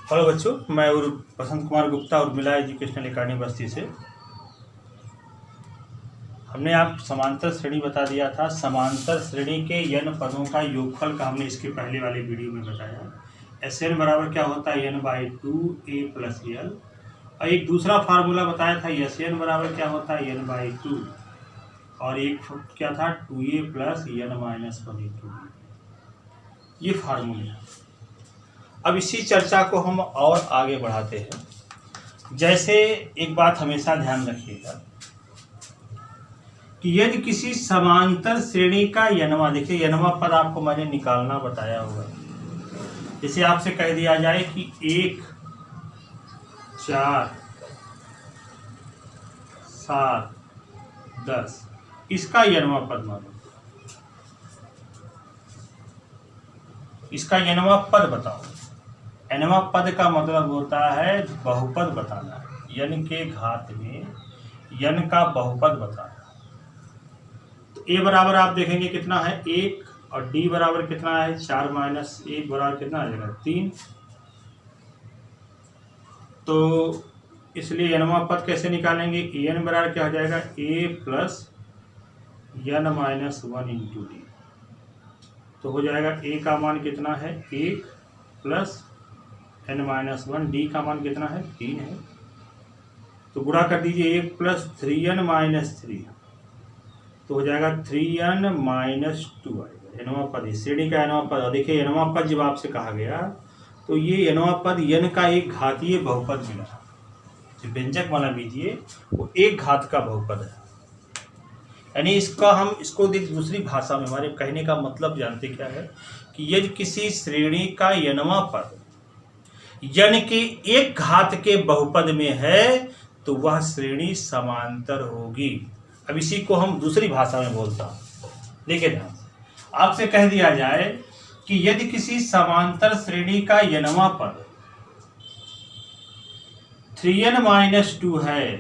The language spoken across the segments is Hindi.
हेलो बच्चों, मैं बसंत कुमार गुप्ता उर्मिला एजुकेशनल अकेडमी बस्ती से। हमने आप समांतर श्रेणी बता दिया था। समांतर श्रेणी के n पदों का योगफल का हमने इसके पहले वाले वीडियो में बताया। SN बराबर क्या होता है n/2 a प्लस l। और एक दूसरा फार्मूला बताया था SN बराबर क्या होता है n/2, और एक क्या था 2a प्लस n-1 ये फार्मूले। अब इसी चर्चा को हम और आगे बढ़ाते हैं। जैसे एक बात हमेशा ध्यान रखिएगा कि यदि किसी समांतर श्रेणी का यनवा, देखिए यनवा पद आपको मैंने निकालना बताया हुआ है। जैसे आपसे कह दिया जाए कि 1, 4, 7, 10 इसका यनवा पद मानो, इसका यनवा पद बताओ। एनवा पद का मतलब होता है बहुपद बताना, यन के घात में यन का बहुपद बताना। तो ए बराबर आप देखेंगे कितना है 1, और डी बराबर कितना है 4 माइनस 1 बराबर कितना आ जाएगा 3। तो इसलिए यनवा पद कैसे निकालेंगे, एन बराबर क्या हो जाएगा ए प्लस n-1 इंटू डी। तो हो जाएगा ए का मान कितना है 1 प्लस n-1, डी का मान कितना है 3 है। तो गुणा कर दीजिए 1 प्लस 3n-3, तो हो जाएगा 3n-2 आएगा एनवा पद, श्रेणी का एनवा पद। देखिए एनवा पद जब आपसे कहा गया तो ये एनवा पद यन का एक घातीय बहुपद मिला। जो व्यंजक वाला लीजिए वो एक घात का बहुपद है। यानी इसको दूसरी भाषा में हमारे कहने का मतलब जानते क्या है कि यदि किसी श्रेणी का यनवा पद यन के एक घात के बहुपद में है तो वह श्रेणी समांतर होगी। अब इसी को हम दूसरी भाषा में बोलता हूं, देखिए ध्यान से। आपसे कह दिया जाए कि यदि किसी समांतर श्रेणी का यनवा पद 3n-2 है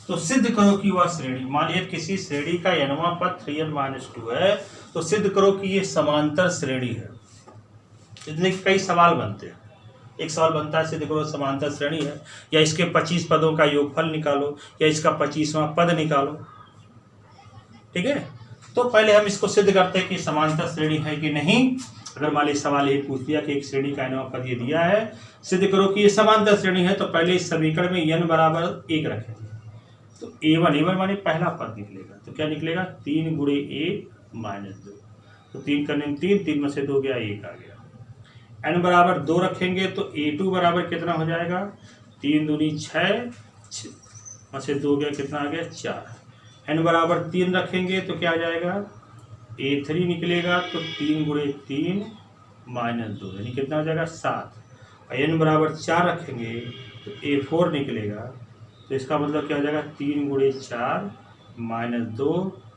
तो सिद्ध करो कि वह श्रेणी, मानिए किसी श्रेणी का यनवा पद 3n-2 है तो सिद्ध करो कि यह समांतर श्रेणी है। इसलिए कई सवाल बनते हैं। एक सवाल बनता है सिद्ध करो समांतर श्रेणी है, या इसके 25 पदों का योगफल निकालो, या इसका 25वां पद निकालो। ठीक है, तो पहले हम इसको सिद्ध करते हैं कि समांतर श्रेणी है कि नहीं। अगर मान लीजिए सवाल ये पूछ दिया कि एक श्रेणी का यनवा पद ये दिया है, सिद्ध करो कि ये समांतर श्रेणी है, तो पहले इस समीकरण में n बराबर 1 रखेंगे। तो a1 माने पहला पद निकलेगा, तो क्या निकलेगा 3 गुणे 1 माइनस 2। तो 3 करने में 3 में से 2 गया 1 आ गया। n बराबर 2 रखेंगे तो a2 बराबर कितना हो जाएगा 3 दूनी 6 में से 2 गया कितना आ गया 4। n बराबर 3 रखेंगे तो क्या आ जाएगा a3 निकलेगा, तो 3 गुणे 3 माइनस 2 यानी कितना हो जाएगा 7। और n बराबर 4 रखेंगे तो a4 निकलेगा, तो इसका मतलब क्या हो जाएगा 3 गुणे 4 माइनस 2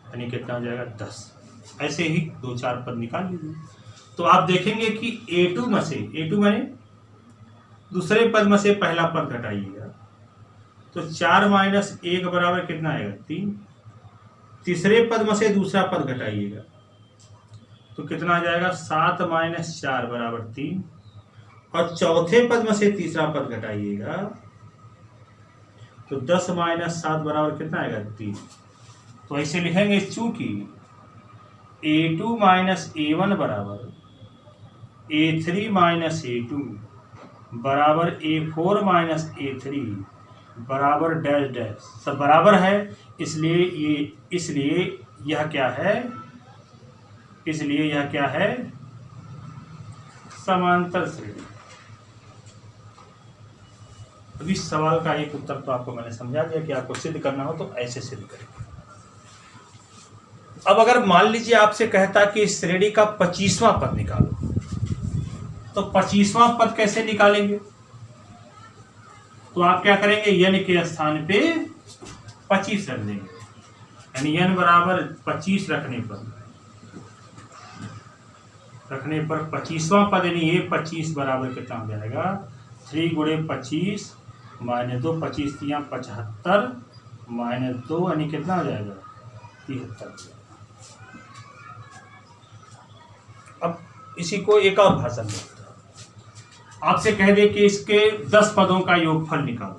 यानी कितना हो जाएगा 10। ऐसे ही 2-4 पद निकाल लीजिए। तो आप देखेंगे कि a2 में से, a2 माने दूसरे पद में से पहला पद घटाइएगा, तो 4 माइनस 1 बराबर कितना आएगा 3। तीसरे पद में से दूसरा पद घटाइएगा तो कितना आ जाएगा 7 माइनस 4 बराबर 3। और चौथे पद में से तीसरा पद घटाइएगा तो 10 माइनस 7 बराबर कितना आएगा 3। तो ऐसे लिखेंगे चूंकि a2 माइनस a1 बराबर a3 माइनस a2 बराबर a4 माइनस a3 बराबर डैश डैश सब बराबर है, इसलिए यह क्या है समांतर श्रेणी। अब इस सवाल का एक उत्तर तो आपको मैंने समझा दिया कि आपको सिद्ध करना हो तो ऐसे सिद्ध करें। अब अगर मान लीजिए आपसे कहता कि इस श्रेणी का 25वां पद निकालो, तो 25वां पद कैसे निकालेंगे। तो आप क्या करेंगे n के स्थान पे 25 रख देंगे, यानी n बराबर 25 रखने पर 25वां पद यानी ये 25 बराबर कितना हो जाएगा 3 गुणे 25 माइनस 2, 25 3 75 माइनस 2 यानी कितना हो जाएगा 73। अब इसी को एक और भाषा में आपसे कह दे कि इसके 10 पदों का योगफल निकालो।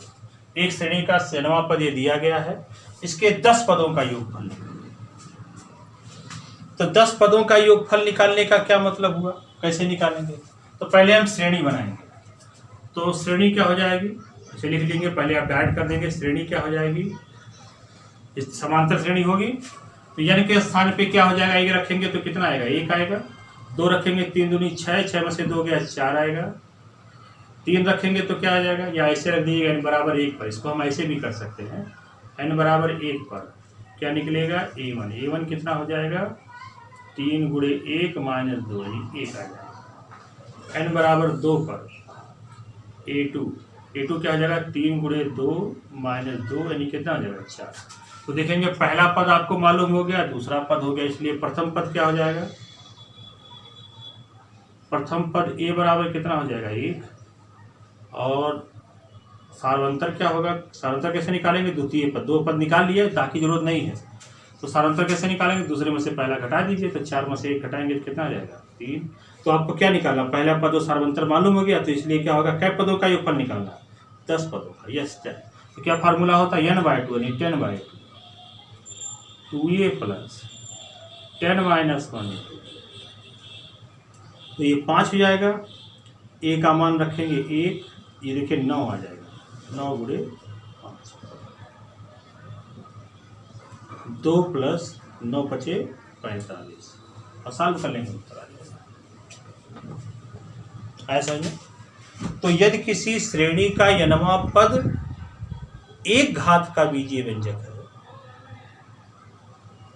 एक श्रेणी का नवा पद ये दिया गया है, इसके 10 पदों का योगफल निकालो। तो 10 पदों का योगफल निकालने का क्या मतलब हुआ, कैसे निकालेंगे? तो पहले हम श्रेणी बनाएंगे। तो श्रेणी क्या हो जाएगी, इसे लिख लेंगे, पहले आप ऐड कर देंगे। श्रेणी क्या हो जाएगी, इस समांतर श्रेणी होगी। तो यानी के स्थान पे क्या हो जाएगा, एक रखेंगे तो कितना आएगा, 1 आएगा। 2 रखेंगे 3 दूनी 6, 6 में से 2 गया 4 आएगा। 3 रखेंगे तो क्या आ जाएगा, या ऐसे रख दीजिएगा n बराबर 1 पर। इसको हम ऐसे भी कर सकते हैं, n बराबर 1 पर क्या निकलेगा, a1। a1 कितना हो जाएगा, 3 गुणे 1 माइनस 2 यानी 1 आ जाएगा। n बराबर 2 पर a2 क्या हो जाएगा, 3 गुणे 2 माइनस 2 यानी कितना हो जाएगा, 4। तो देखेंगे पहला पद आपको मालूम हो गया, दूसरा पद हो गया, इसलिए प्रथम पद क्या हो जाएगा, प्रथम पद a बराबर कितना हो जाएगा, 1। और सारांतर क्या होगा, सारांतर कैसे निकालेंगे, द्वितीय पद। 2 पद निकाल लिए, ताकि जरूरत नहीं है। तो सारांतर कैसे निकालेंगे, दूसरे में से पहला घटा दीजिए। तो 4 में से 1 घटाएंगे तो कितना आ जाएगा, 3। तो आपको क्या निकालना, पहला पद और सारांतर मालूम हो गया, तो इसलिए क्या होगा, कै पदों का योगफल निकालना, 10 पदों का। यस, तो क्या फार्मूला होता है, n/2 यानी 10/2, 2a प्लस 10 माइनस 1। तो ये 5 हो जाएगा, a का मान रखेंगे 1, ये देखिए 9 आ जाएगा, 9 गुणे 5, 2 प्लस 9 बचे 45, और सॉल्व कर लेंगे, उत्तर आ जाएगा। ऐसा ही। तो यदि किसी श्रेणी का n वां पद एक घात का बीजीय व्यंजक है,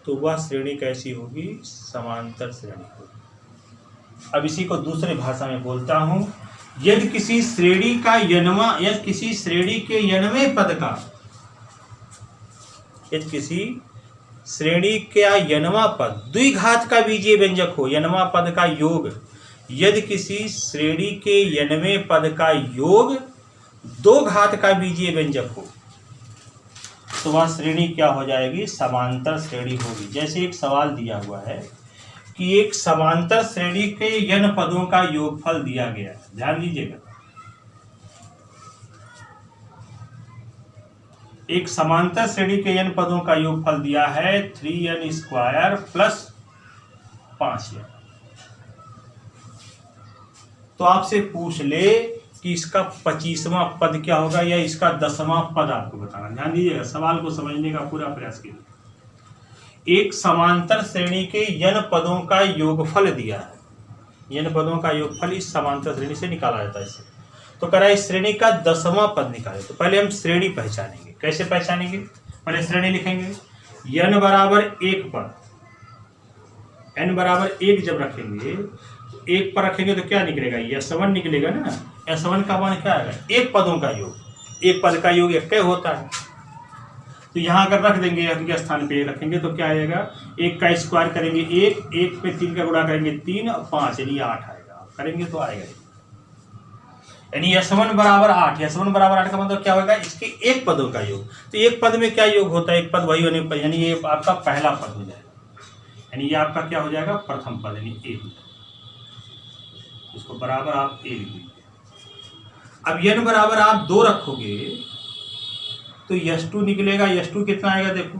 तो वह श्रेणी कैसी होगी, समांतर श्रेणी होगी। अब इसी को दूसरे भाषा में बोलता हूं, यदि किसी श्रेणी का किसी श्रेणी के n वें पद का, यदि किसी श्रेणी का n वां पद द्विघात का बीजीय व्यंजक हो, n वां पद का योग, यदि किसी श्रेणी के n वें पद का योग 2 घात का बीजीय व्यंजक हो, तो वह श्रेणी क्या हो जाएगी, समांतर श्रेणी होगी। जैसे एक सवाल दिया हुआ है कि एक समांतर श्रेणी के n पदों का योगफल दिया गया है, ध्यान दीजिएगा। एक समांतर श्रेणी के n पदों का योगफल दिया है 3n² प्लस 5n। तो आपसे पूछ ले कि इसका 25वां पद क्या होगा, या इसका 10वां पद आपको बताना। ध्यान दीजिएगा, सवाल को समझने का पूरा प्रयास कीजिए। एक समांतर श्रेणी के n पदों का योगफल दिया है, n पदों का योगफल इस समांतर श्रेणी से निकाला जाता है। इसे तो करा इस श्रेणी का 10वां पद निकाले। तो पहले हम श्रेणी पहचानेंगे। कैसे पहचानेंगे, पहले श्रेणी लिखेंगे, n बराबर 1 पर, n बराबर 1 जब रखेंगे, 1 पर रखेंगे तो क्या निकलेगा, S1 निकलेगा ना। S1 का मान क्या आएगा, एक पदों का योग, एक पद का योग 1 होता है। तो यहाँ अगर रख देंगे, एक के स्थान पे रखेंगे तो क्या आएगा, 1 का स्क्वायर करेंगे 1, 1 पे 3 का गुणा करेंगे 3 और 5 यानी 8 आएगा। करेंगे तो आएगा, यानी S1 बराबर 8। S1 बराबर 8 का मतलब क्या होगा, इसके एक पदों का योग। तो एक पद में क्या योग होता है, एक पद वही होने पर, यानी ये आपका पहला पद हो जाएगा, यानी ये आपका क्या हो जाएगा, प्रथम पद यानी 1। इसको बराबर आप a लिख लीजिए। अब n बराबर आप 2 रखोगे तो S2 निकलेगा। S2 कितना आएगा, देखो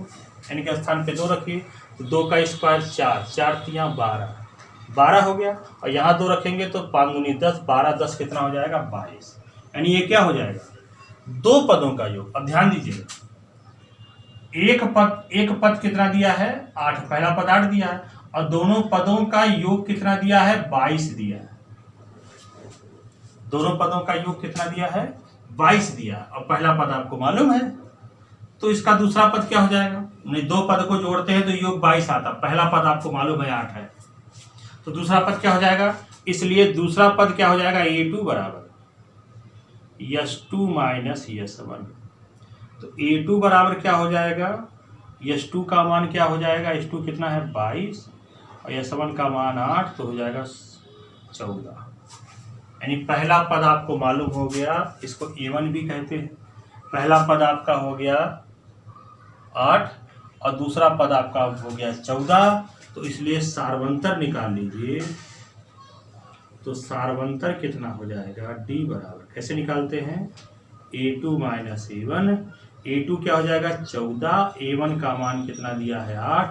n के स्थान पे 2 रखिए, तो 2 का स्क्वायर 4, 4 3 12, 12 हो गया। और यहाँ 2 रखेंगे तो 5 दूनी 10, 12 10 कितना हो जाएगा, 22। यानी ये क्या हो जाएगा, 2 पदों का योग। अब ध्यान दीजिएगा, एक पद कितना दिया है, 8, पहला पद 8 दिया है, और दोनों पदों का योग कितना दिया है, 22 दिया है। दोनों पदों का योग कितना दिया है, 22 दिया, और पहला पद आपको मालूम है, तो इसका दूसरा पद क्या हो जाएगा, 2 पद को जोड़ते हैं तो योग 22 आता, पहला पद आपको मालूम है 8 है, तो दूसरा पद क्या हो जाएगा, इसलिए दूसरा पद क्या हो जाएगा, A2 बराबर S2 माइनस S1। तो A2 बराबर क्या हो जाएगा, S2 का मान क्या हो जाएगा, S2 कितना है 22, और S1 का मान 8, तो हो जाएगा 14। यानी पहला पद आपको मालूम हो गया, इसको A1 भी कहते हैं। पहला पद आपका हो गया 8 और दूसरा पद आपका हो गया 14, तो इसलिए सार्वंतर निकाल लीजिए। तो सार्वंतर कितना हो जाएगा, डी बराबर कैसे निकालते हैं, A2 माइनस A1। A2 क्या हो जाएगा 14, A1 का मान कितना दिया है 8,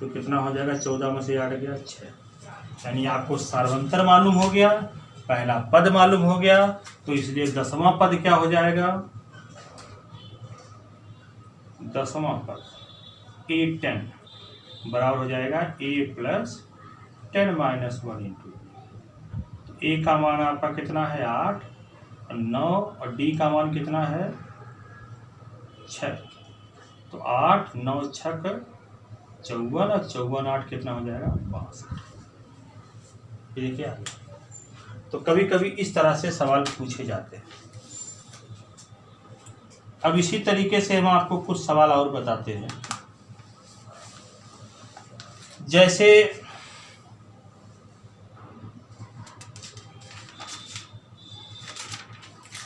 तो कितना हो जाएगा 14 में से 8 गया 6। यानी आपको सार्वंतर मालूम हो गया, पहला पद मालूम हो गया, तो इसलिए 10वां पद क्या हो जाएगा, 10वां पद A10 बराबर हो जाएगा A प्लस 10 माइनस 1 इंटू। तो A का मान आपका कितना है 8 और 9 और D का मान कितना है 6। तो 8 9 6 54 और 54 8 कितना हो जाएगा 62। ये क्या है। तो कभी कभी इस तरह से सवाल पूछे जाते हैं। अब इसी तरीके से हम आपको कुछ सवाल और बताते हैं। जैसे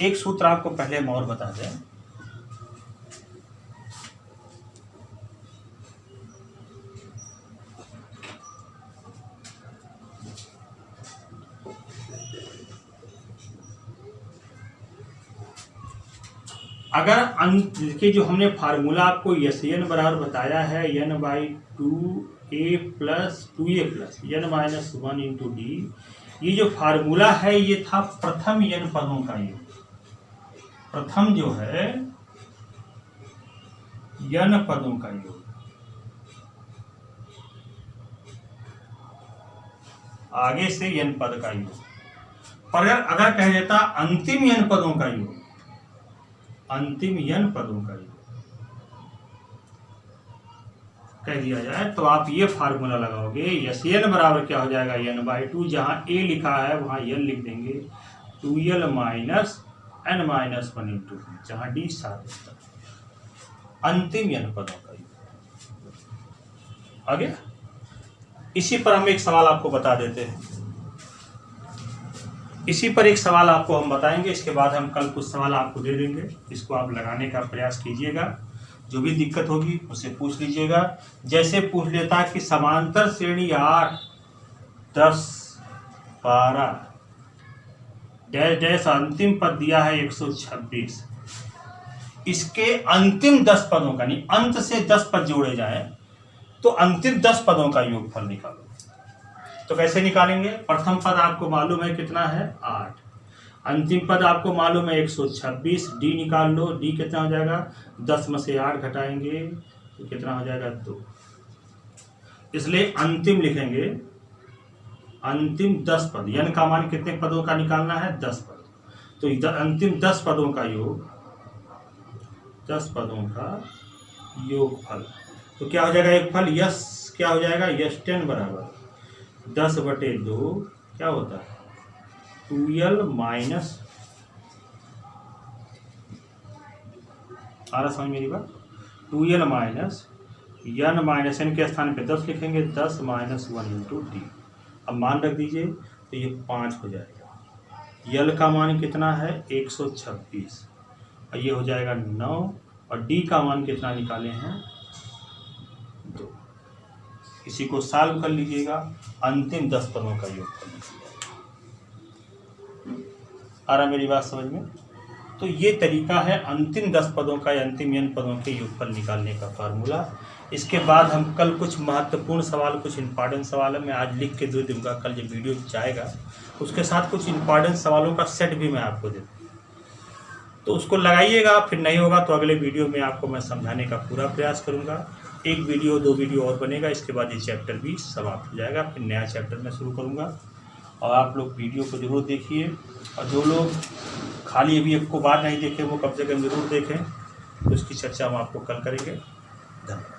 एक सूत्र आपको पहले हम और बता दें। अगर देखिए जो हमने फार्मूला आपको SN बराबर बताया है n/2a plus 2a plus n minus 1 into D. ये जो फार्मूला है ये था प्रथम n पदों का योग। प्रथम जो है n पदों का योग, आगे से n पद का योग। पर अगर कह देता अंतिम n पदों का योग, अंतिम n पदों का योग कह दिया जाए, तो आप ये फार्मूला लगाओगे SN बराबर क्या हो जाएगा n/2, जहां a लिखा है वहां n लिख देंगे 2l minus n minus 1 into, जहां d 7 अंतिम n पदों का योग। आगे इसी पर हम एक सवाल आपको बता देते हैं। इसी पर एक सवाल आपको हम बताएंगे, इसके बाद हम कल कुछ सवाल आपको दे देंगे, इसको आप लगाने का प्रयास कीजिएगा। जो भी दिक्कत होगी उससे पूछ लीजिएगा। जैसे पूछ लेता कि समांतर श्रेणी 8 10 12 डैश डैश अंतिम पद दिया है 126, इसके अंतिम 10 पदों का, नहीं अंत से 10 पद जोड़े जाए तो अंतिम 10 पदों का योगफल निकालो। तो कैसे निकालेंगे, प्रथम पद आपको मालूम है कितना है 8, अंतिम पद आपको मालूम है 126, डी निकाल लो, डी कितना हो जाएगा 10 में से 8 घटाएंगे तो कितना हो जाएगा 2। इसलिए अंतिम लिखेंगे, अंतिम 10 पद, n का मान कितने पदों का निकालना है 10 पद, तो अंतिम 10 पदों का योग, 10 पदों का योगफल। तो क्या हो जाएगा योगफल, यस क्या हो जाएगा S10 बराबर 10/2 क्या होता है 2l माइनस, आ रहा समझ मेरी बात, 2l minus n minus n के स्थान पे 10 लिखेंगे 10 माइनस 1 इंटू डी। अब मान रख दीजिए तो ये 5 हो जाएगा। l का मान कितना है 126 और ये हो जाएगा 9 और d का मान कितना निकाले हैं 2। इसी को सॉल्व कर लीजिएगा, अंतिम 10 पदों का योग कर लीजिएगा। आ रहा मेरी बात समझ में। तो ये तरीका है अंतिम 10 पदों का या अंतिम n पदों के योगफल निकालने का फार्मूला। इसके बाद हम कल कुछ महत्वपूर्ण सवाल, कुछ इंपॉर्टेंट सवाल है मैं आज लिख के दे दूंगा, कल जब वीडियो जाएगा उसके साथ कुछ इंपॉर्टेंट सवालों का सेट भी मैं आपको दे दूँगा, तो उसको लगाइएगा। फिर नहीं होगा तो अगले वीडियो में आपको मैं समझाने का पूरा प्रयास करूँगा। एक वीडियो 2 वीडियो और बनेगा, इसके बाद ये चैप्टर भी समाप्त हो जाएगा, फिर नया चैप्टर मैं शुरू करूँगा। और आप लोग वीडियो को ज़रूर देखिए, और जो लोग खाली अभी एक को बार नहीं देखे वो कम से कम ज़रूर देखें, तो उसकी चर्चा हम आपको कल करेंगे। धन्यवाद।